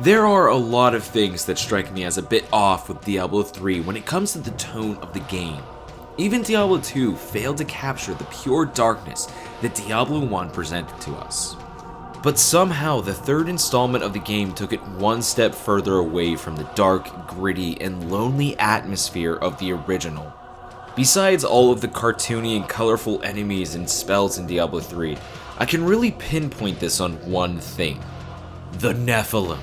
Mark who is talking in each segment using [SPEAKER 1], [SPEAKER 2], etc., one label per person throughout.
[SPEAKER 1] There are a lot of things that strike me as a bit off with Diablo 3 when it comes to the tone of the game. Even Diablo 2 failed to capture the pure darkness that Diablo 1 presented to us. But somehow the third installment of the game took it one step further away from the dark, gritty, and lonely atmosphere of the original. Besides all of the cartoony and colorful enemies and spells in Diablo 3, I can really pinpoint this on one thing: the Nephilim.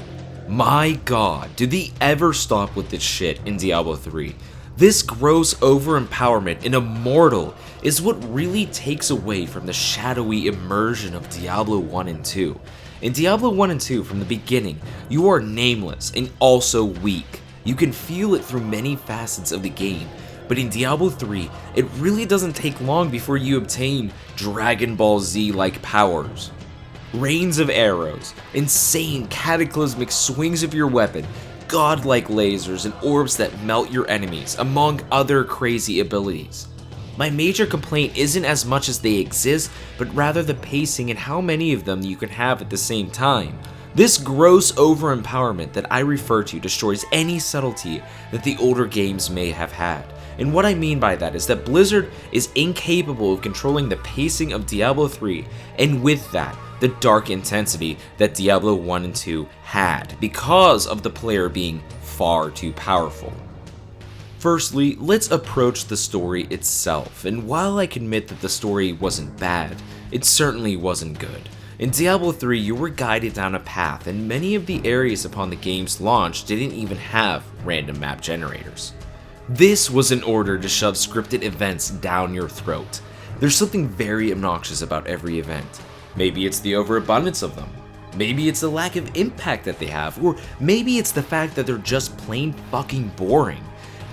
[SPEAKER 1] My god, did they ever stop with this shit in Diablo 3? This gross over-empowerment in a mortal is what really takes away from the shadowy immersion of Diablo 1 and 2. In Diablo 1 and 2, from the beginning, you are nameless and also weak. You can feel it through many facets of the game, but in Diablo 3, it really doesn't take long before you obtain Dragon Ball Z-like powers. Rains of arrows, insane cataclysmic swings of your weapon, godlike lasers and orbs that melt your enemies, among other crazy abilities. My major complaint isn't as much as they exist, but rather the pacing and how many of them you can have at the same time. This gross over-empowerment that I refer to destroys any subtlety that the older games may have had. And what I mean by that is that Blizzard is incapable of controlling the pacing of Diablo 3, and with that, the dark intensity that Diablo 1 and 2 had, because of the player being far too powerful. Firstly, let's approach the story itself, and while I can admit that the story wasn't bad, it certainly wasn't good. In Diablo 3, you were guided down a path, and many of the areas upon the game's launch didn't even have random map generators. This was in order to shove scripted events down your throat. There's something very obnoxious about every event. Maybe it's the overabundance of them. Maybe it's the lack of impact that they have, or maybe it's the fact that they're just plain fucking boring.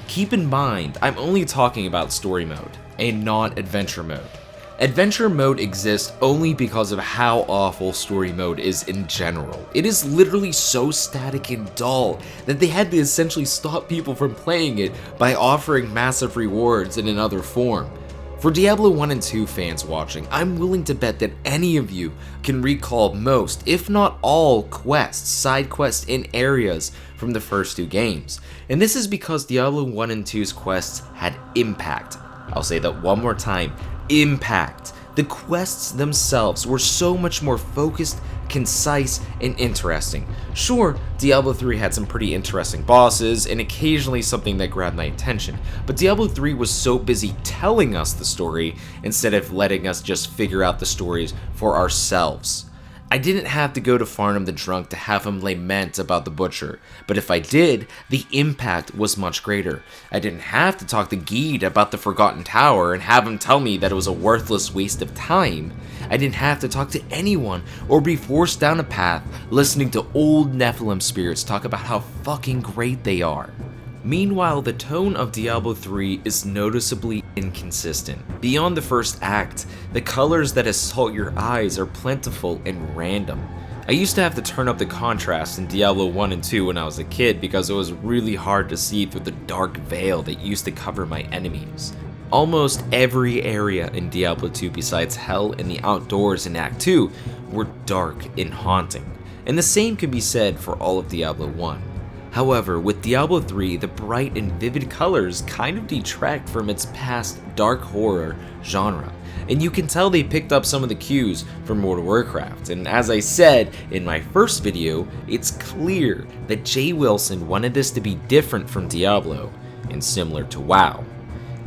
[SPEAKER 1] Keep in mind, I'm only talking about story mode, and not adventure mode. Adventure mode exists only because of how awful story mode is in general. It is literally so static and dull that they had to essentially stop people from playing it by offering massive rewards in another form. For Diablo 1 and 2 fans watching, I'm willing to bet that any of you can recall most, if not all, quests, side quests, and areas from the first two games. And this is because Diablo 1 and 2's quests had impact. I'll say that one more time, impact. The quests themselves were so much more focused, concise, and interesting. Sure, Diablo 3 had some pretty interesting bosses, and occasionally something that grabbed my attention, but Diablo 3 was so busy telling us the story instead of letting us just figure out the stories for ourselves. I didn't have to go to Farnham the Drunk to have him lament about the Butcher, but if I did, the impact was much greater. I didn't have to talk to Geed about the Forgotten Tower and have him tell me that it was a worthless waste of time. I didn't have to talk to anyone or be forced down a path listening to old Nephilim spirits talk about how fucking great they are. Meanwhile, the tone of Diablo 3 is noticeably inconsistent. Beyond the first act, the colors that assault your eyes are plentiful and random. I used to have to turn up the contrast in Diablo 1 and 2 when I was a kid because it was really hard to see through the dark veil that used to cover my enemies. Almost every area in Diablo 2 besides Hell and the outdoors in Act 2 were dark and haunting, and the same can be said for all of Diablo 1. However, with Diablo 3, the bright and vivid colors kind of detract from its past dark horror genre, and you can tell they picked up some of the cues from World of Warcraft, and as I said in my first video, it's clear that Jay Wilson wanted this to be different from Diablo, and similar to WoW.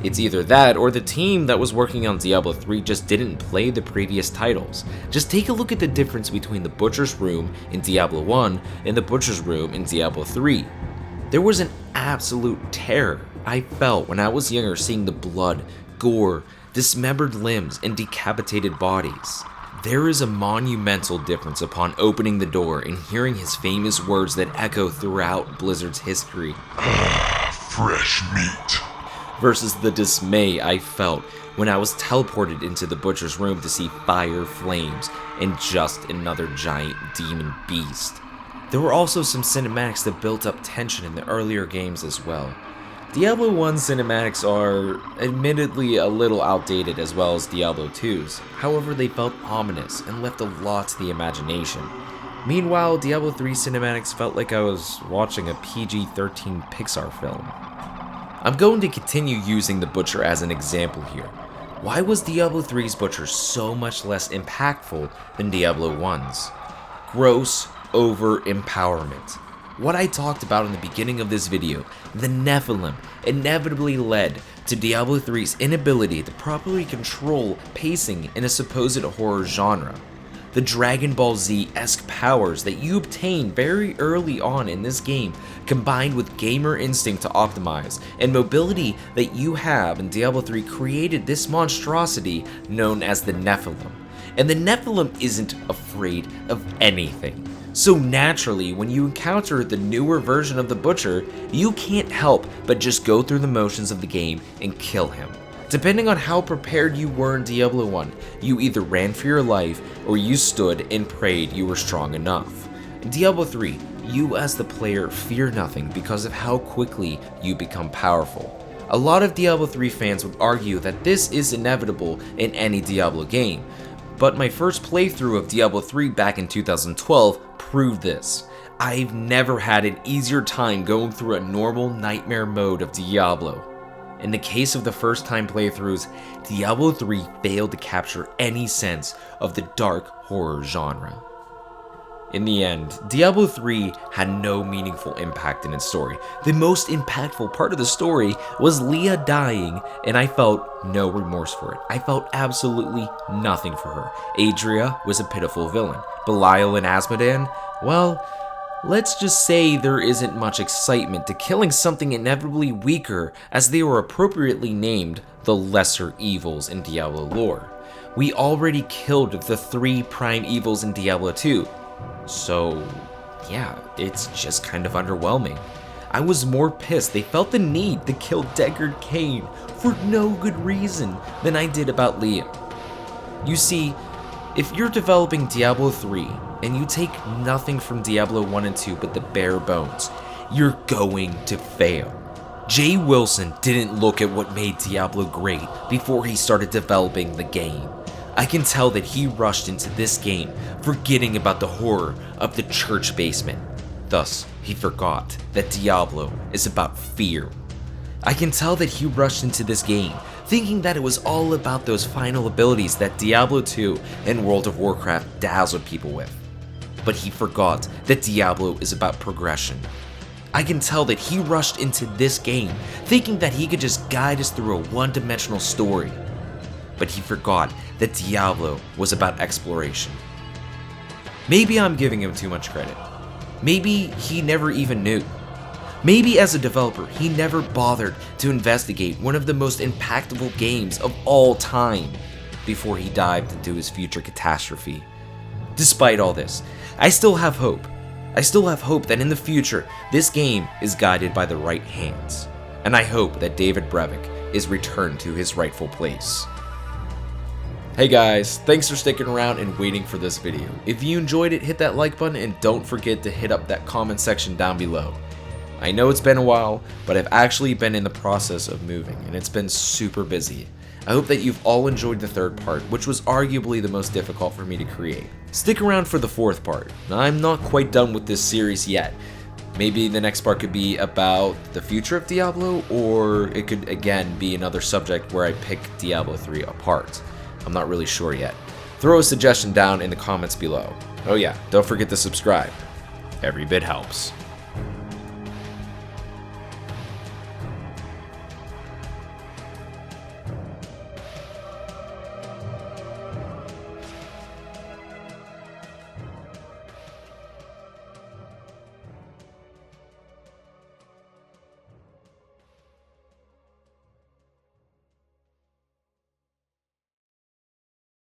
[SPEAKER 1] It's either that or the team that was working on Diablo 3 just didn't play the previous titles. Just take a look at the difference between the Butcher's Room in Diablo 1 and the Butcher's Room in Diablo 3. There was an absolute terror I felt when I was younger seeing the blood, gore, dismembered limbs, and decapitated bodies. There is a monumental difference upon opening the door and hearing his famous words that echo throughout Blizzard's history.
[SPEAKER 2] Fresh meat.
[SPEAKER 1] Versus the dismay I felt when I was teleported into the Butcher's Room to see fire, flames, and just another giant demon beast. There were also some cinematics that built up tension in the earlier games as well. Diablo 1's cinematics are admittedly a little outdated as well as Diablo 2's, however they felt ominous and left a lot to the imagination. Meanwhile, Diablo 3 cinematics felt like I was watching a PG-13 Pixar film. I'm going to continue using the Butcher as an example here. Why was Diablo 3's Butcher so much less impactful than Diablo 1's? Gross over-empowerment. What I talked about in the beginning of this video, the Nephilim, inevitably led to Diablo 3's inability to properly control pacing in a supposed horror genre. The Dragon Ball Z-esque powers that you obtain very early on in this game, combined with gamer instinct to optimize, and mobility that you have in Diablo 3 created this monstrosity known as the Nephilim. And the Nephilim isn't afraid of anything. So naturally, when you encounter the newer version of the Butcher, you can't help but just go through the motions of the game and kill him. Depending on how prepared you were in Diablo 1, you either ran for your life or you stood and prayed you were strong enough. In Diablo 3, you as the player fear nothing because of how quickly you become powerful. A lot of Diablo 3 fans would argue that this is inevitable in any Diablo game, but my first playthrough of Diablo 3 back in 2012 proved this. I've never had an easier time going through a normal nightmare mode of Diablo. In the case of the first time playthroughs, Diablo 3 failed to capture any sense of the dark horror genre. In the end, Diablo 3 had no meaningful impact in its story. The most impactful part of the story was Leah dying, and I felt no remorse for it. I felt absolutely nothing for her. Adria was a pitiful villain. Belial and Asmodan, well, let's just say there isn't much excitement to killing something inevitably weaker, as they were appropriately named the lesser evils in Diablo lore. We already killed the 3 prime evils in Diablo 2. So, yeah, it's just kind of underwhelming. I was more pissed they felt the need to kill Deckard Cain for no good reason than I did about Leah. You see, if you're developing Diablo 3 and you take nothing from Diablo 1 and 2 but the bare bones, you're going to fail. Jay Wilson didn't look at what made Diablo great before he started developing the game. I can tell that he rushed into this game forgetting about the horror of the church basement. Thus, he forgot that Diablo is about fear. I can tell that he rushed into this game thinking that it was all about those final abilities that Diablo 2 and World of Warcraft dazzled people with. But he forgot that Diablo is about progression. I can tell that he rushed into this game thinking that he could just guide us through a one-dimensional story. But he forgot that Diablo was about exploration. Maybe I'm giving him too much credit. Maybe he never even knew. Maybe as a developer, he never bothered to investigate one of the most impactful games of all time before he dived into his future catastrophe. Despite all this, I still have hope. I still have hope that in the future, this game is guided by the right hands. And I hope that David Brevik is returned to his rightful place. Hey guys, thanks for sticking around and waiting for this video. If you enjoyed it, hit that like button and don't forget to hit up that comment section down below. I know it's been a while, but I've actually been in the process of moving and it's been super busy. I hope that you've all enjoyed the third part, which was arguably the most difficult for me to create. Stick around for the fourth part. I'm not quite done with this series yet. Maybe the next part could be about the future of Diablo, or it could again be another subject where I pick Diablo 3 apart. I'm not really sure yet. Throw a suggestion down in the comments below. Oh yeah, don't forget to subscribe. Every bit helps.